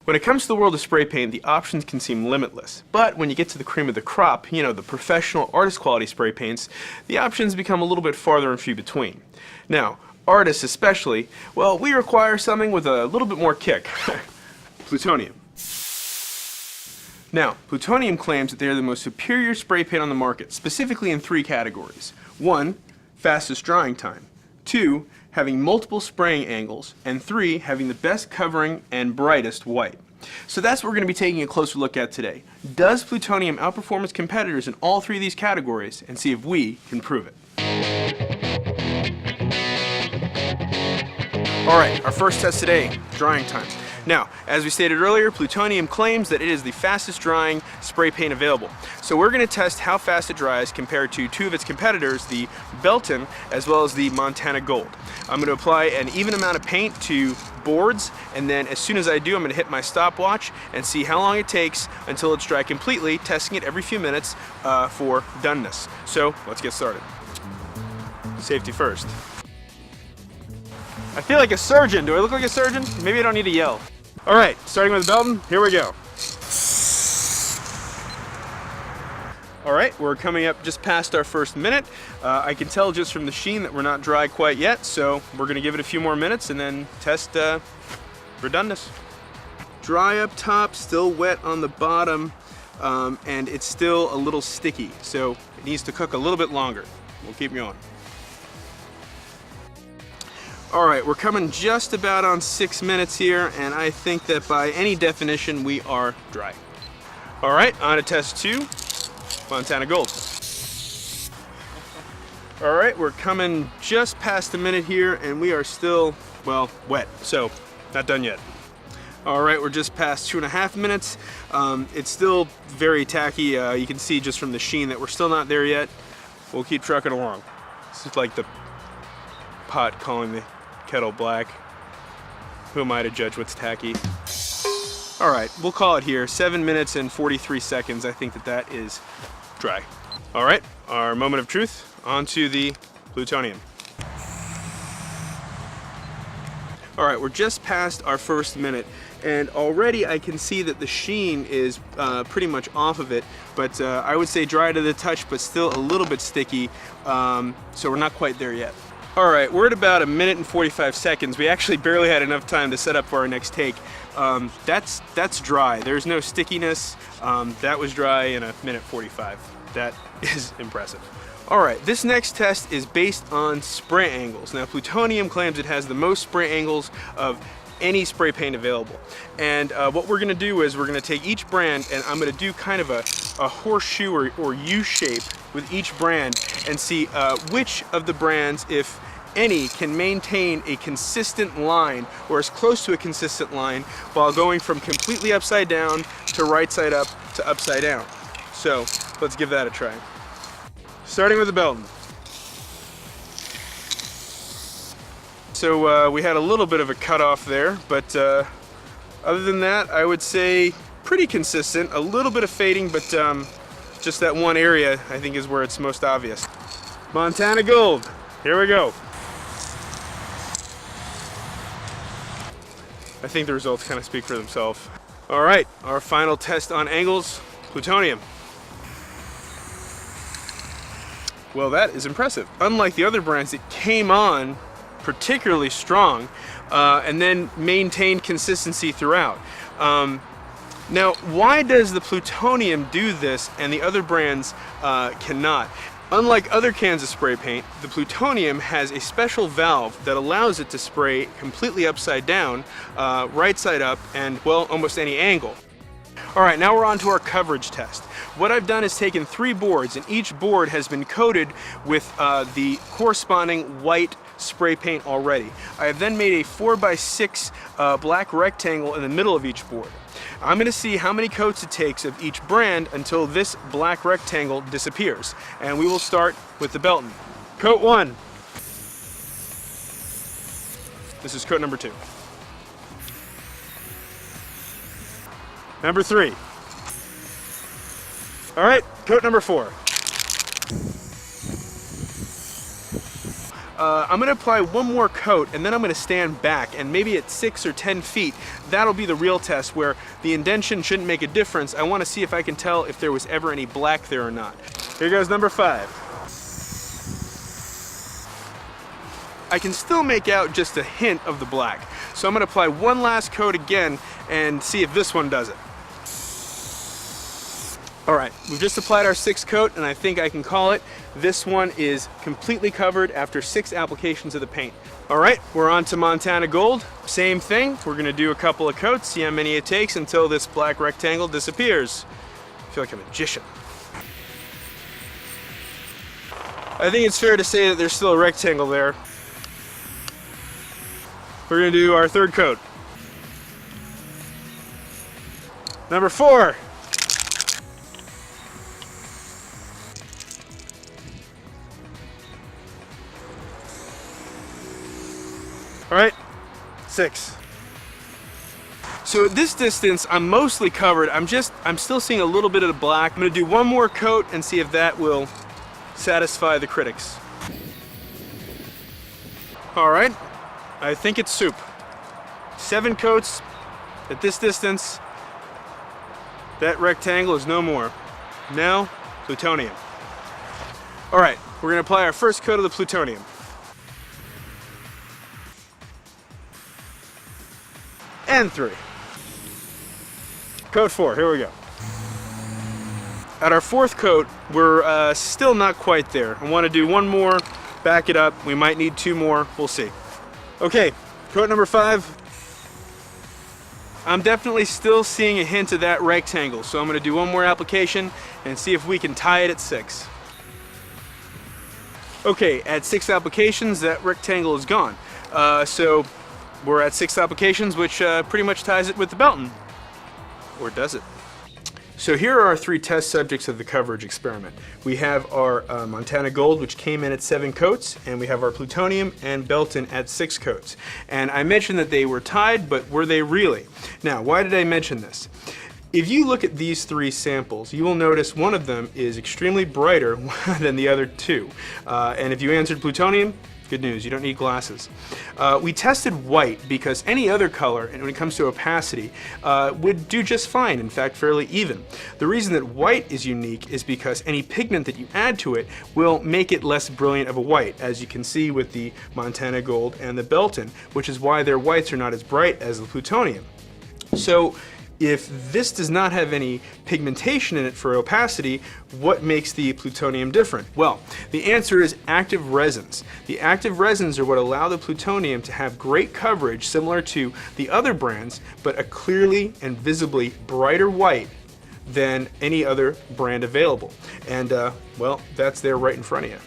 When it comes to the world of spray paint, the options can seem limitless. But when you get to the cream of the crop, you know, the professional artist quality spray paints, the options become a little bit farther and few between. Now, artists especially, well, we require something with a little bit more kick. Plutonium. Now, Plutonium claims that they are the most superior spray paint on the market, specifically in 3 categories. 1, fastest drying time. 2, having multiple spraying angles, and 3, having the best covering and brightest white. So that's what we're going to be taking a closer look at today. Does Plutonium outperform its competitors in all 3 of these categories, and see if we can prove it. Alright, our first test today, drying time. Now, as we stated earlier, Plutonium claims that it is the fastest drying spray paint available. So we're going to test how fast it dries compared to 2 of its competitors, the Belton as well as the Montana Gold. I'm going to apply an even amount of paint to boards, and then as soon as I do, I'm going to hit my stopwatch and see how long it takes until it's dry completely, testing it every few minutes for doneness. So let's get started. Safety first. I feel like a surgeon. Do I look like a surgeon? Maybe I don't need to yell. All right, starting with Belton, here we go. All right, we're coming up just past our first minute. I can tell just from the sheen that we're not dry quite yet, so we're gonna give it a few more minutes and then test for doneness. Dry up top, still wet on the bottom, and it's still a little sticky, so it needs to cook a little bit longer. We'll keep going. Alright, we're coming just about on 6 minutes here, and I think that by any definition we are dry. Alright, on to test 2, Montana Gold. Alright, we're coming just past a minute here, and we are still, well, wet, so not done yet. Alright, we're just past 2.5 minutes. It's still very tacky. You can see just from the sheen that we're still not there yet. We'll keep trucking along. This is like the pot calling the kettle black. Who am I to judge what's tacky? Alright, we'll call it here. 7 minutes and 43 seconds. I think that that is dry. Alright, our moment of truth. Onto the Plutonium. Alright, we're just past our first minute, and already I can see that the sheen is pretty much off of it, but I would say dry to the touch, but still a little bit sticky, so we're not quite there yet. Alright, we're at about 1 minute and 45 seconds. We actually barely had enough time to set up for our next take. That's dry. There's no stickiness. That was dry in 1 minute 45. That is impressive. Alright, this next test is based on spray angles. Now, Plutonium claims it has the most spray angles of any spray paint available. And what we're going to do is we're going to take each brand, and I'm going to do kind of a horseshoe or U shape with each brand and see which of the brands, if any, can maintain a consistent line or as close to a consistent line while going from completely upside down to right side up to upside down. So let's give that a try. Starting with the Belton. So we had a little bit of a cutoff there, but other than that, I would say pretty consistent. A little bit of fading, but just that one area I think is where it's most obvious. Montana Gold, here we go. I think the results kind of speak for themselves. All right, our final test on angles, Plutonium. Well, that is impressive. Unlike the other brands, it came on particularly strong and then maintained consistency throughout. Now, why does the Plutonium do this and the other brands cannot? Unlike other cans of spray paint, the Plutonium has a special valve that allows it to spray completely upside down, right side up, and, well, almost any angle. Alright, now we're on to our coverage test. What I've done is taken 3 boards, and each board has been coated with the corresponding white spray paint already. I have then made a 4x6 black rectangle in the middle of each board. I'm going to see how many coats it takes of each brand until this black rectangle disappears. And we will start with the Belton. Coat 1. This is coat number 2. Number 3. All right, coat number 4. I'm going to apply one more coat and then I'm going to stand back, and maybe at 6 or 10 feet, that'll be the real test where the indentation shouldn't make a difference. I want to see if I can tell if there was ever any black there or not. Here goes number 5. I can still make out just a hint of the black. So I'm going to apply one last coat again and see if this one does it. Alright, we've just applied our 6th coat and I think I can call it. This one is completely covered after 6 applications of the paint. Alright, we're on to Montana Gold. Same thing, we're going to do a couple of coats, see how many it takes until this black rectangle disappears. I feel like a magician. I think it's fair to say that there's still a rectangle there. We're going to do our 3rd coat. Number 4. All right, 6. So at this distance, I'm mostly covered. I'm still seeing a little bit of the black. I'm going to do one more coat and see if that will satisfy the critics. All right. I think it's soup. 7 coats at this distance. That rectangle is no more. Now, plutonium. All right, we're going to apply our first coat of the plutonium. And 3. Coat 4, here we go. At our 4th coat, we're still not quite there. I want to do one more, back it up. We might need 2 more, we'll see. Okay, coat number 5. I'm definitely still seeing a hint of that rectangle, so I'm going to do one more application and see if we can tie it at 6. Okay, at 6 applications, that rectangle is gone. So we're at 6 applications, which pretty much ties it with the Belton. Or does it? So here are our 3 test subjects of the coverage experiment. We have our Montana Gold, which came in at 7 coats, and we have our Plutonium and Belton at 6 coats. And I mentioned that they were tied, but were they really? Now, why did I mention this? If you look at these 3 samples, you will notice one of them is extremely brighter than the other 2. And if you answered Plutonium, good news, you don't need glasses. We tested white because any other color, and when it comes to opacity, would do just fine, in fact fairly even. The reason that white is unique is because any pigment that you add to it will make it less brilliant of a white, as you can see with the Montana Gold and the Belton, which is why their whites are not as bright as the plutonium. So if this does not have any pigmentation in it for opacity, what makes the plutonium different? Well, the answer is active resins. The active resins are what allow the plutonium to have great coverage similar to the other brands, but a clearly and visibly brighter white than any other brand available. And well, that's there right in front of you.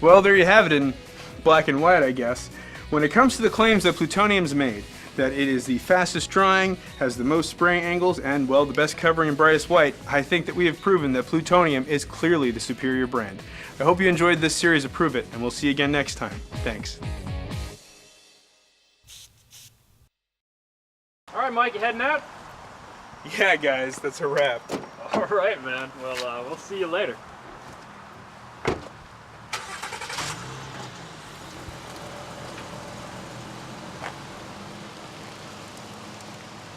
Well, there you have it in black and white, I guess. When it comes to the claims that plutonium's made, that it is the fastest drying, has the most spraying angles, and, well, the best covering and brightest white, I think that we have proven that Plutonium is clearly the superior brand. I hope you enjoyed this series of Prove It, and we'll see you again next time. Thanks. All right, Mike, you heading out? Yeah, guys, that's a wrap. All right, man. Well, we'll see you later.